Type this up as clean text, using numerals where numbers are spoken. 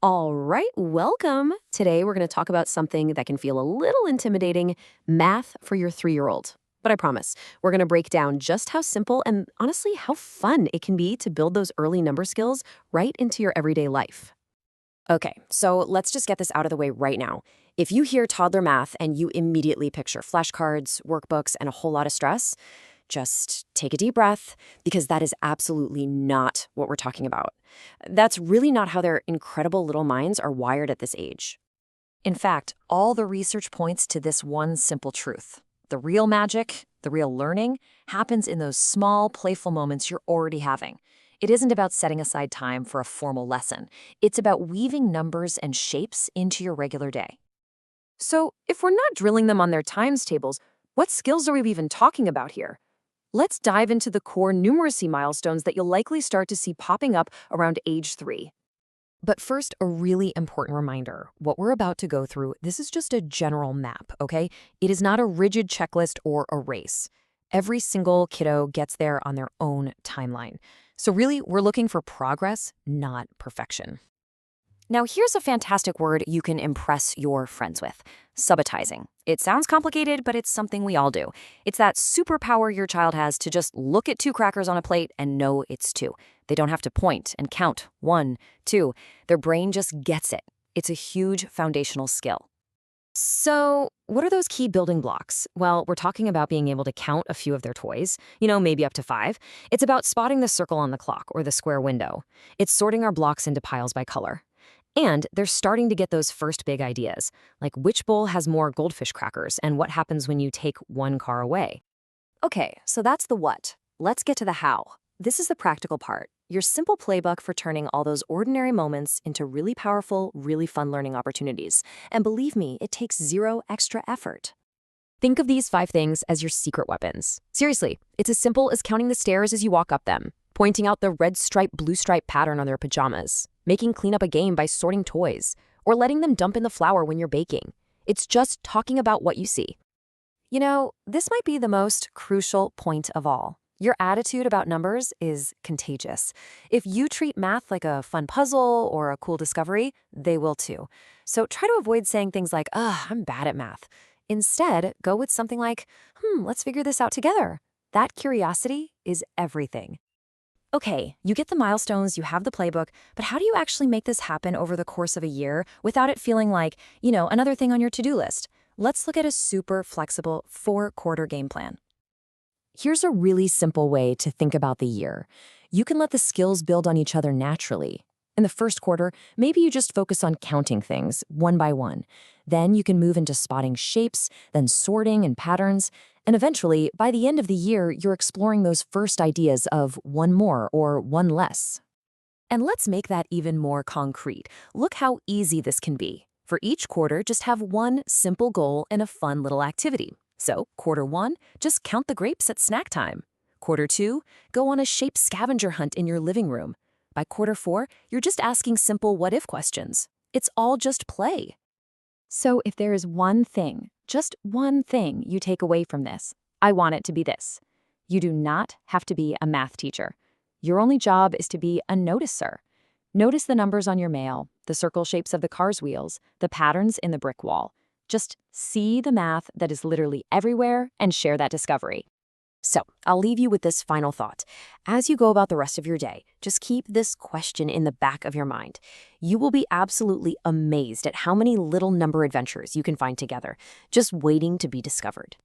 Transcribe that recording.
All right, welcome. Today we're going to talk about something that can feel a little intimidating, math for your 3-year-old. But I promise, we're going to break down just how simple and honestly how fun it can be to build those early number skills right into your everyday life. Okay, so let's just get this out of the way right now. If you hear toddler math and you immediately picture flashcards, workbooks, and a whole lot of stress, just take a deep breath because that is absolutely not what we're talking about. That's really not how their incredible little minds are wired at this age. In fact, all the research points to this one simple truth. The real magic, the real learning, happens in those small, playful moments you're already having. It isn't about setting aside time for a formal lesson. It's about weaving numbers and shapes into your regular day. So, if we're not drilling them on their times tables, what skills are we even talking about here? Let's dive into the core numeracy milestones that you'll likely start to see popping up around age 3. But first, a really important reminder. What we're about to go through, this is just a general map, okay? It is not a rigid checklist or a race. Every single kiddo gets there on their own timeline. So really, we're looking for progress, not perfection. Now, here's a fantastic word you can impress your friends with: subitizing. It sounds complicated, but it's something we all do. It's that superpower your child has to just look at 2 crackers on a plate and know it's 2. They don't have to point and count 1, 2. Their brain just gets it. It's a huge foundational skill. So, what are those key building blocks? Well, we're talking about being able to count a few of their toys, maybe up to 5. It's about spotting the circle on the clock or the square window. It's sorting our blocks into piles by color. And they're starting to get those first big ideas, like which bowl has more goldfish crackers and what happens when you take one car away. Okay, so that's the what. Let's get to the how. This is the practical part, your simple playbook for turning all those ordinary moments into really powerful, really fun learning opportunities. And believe me, it takes 0 extra effort. Think of these 5 things as your secret weapons. Seriously, it's as simple as counting the stairs as you walk up them, pointing out the red stripe, blue stripe pattern on their pajamas, making cleanup a game by sorting toys, or letting them dump in the flour when you're baking. It's just talking about what you see. This might be the most crucial point of all. Your attitude about numbers is contagious. If you treat math like a fun puzzle or a cool discovery, they will too. So try to avoid saying things like, I'm bad at math. Instead, go with something like, let's figure this out together. That curiosity is everything. Okay, you get the milestones, you have the playbook, but how do you actually make this happen over the course of a year without it feeling like, another thing on your to-do list? Let's look at a super flexible 4-quarter game plan. Here's a really simple way to think about the year. You can let the skills build on each other naturally. In the first quarter, maybe you just focus on counting things one by one. Then you can move into spotting shapes, then sorting and patterns. And eventually, by the end of the year, you're exploring those first ideas of one more or one less. And let's make that even more concrete. Look how easy this can be. For each quarter, just have one simple goal and a fun little activity. So, quarter 1, just count the grapes at snack time. Quarter 2, go on a shape scavenger hunt in your living room. By quarter 4, you're just asking simple what-if questions. It's all just play. So if there is one thing, just one thing you take away from this, I want it to be this. You do not have to be a math teacher. Your only job is to be a noticer. Notice the numbers on your mail, the circle shapes of the car's wheels, the patterns in the brick wall. Just see the math that is literally everywhere and share that discovery. So, I'll leave you with this final thought. As you go about the rest of your day, just keep this question in the back of your mind. You will be absolutely amazed at how many little number adventures you can find together, just waiting to be discovered.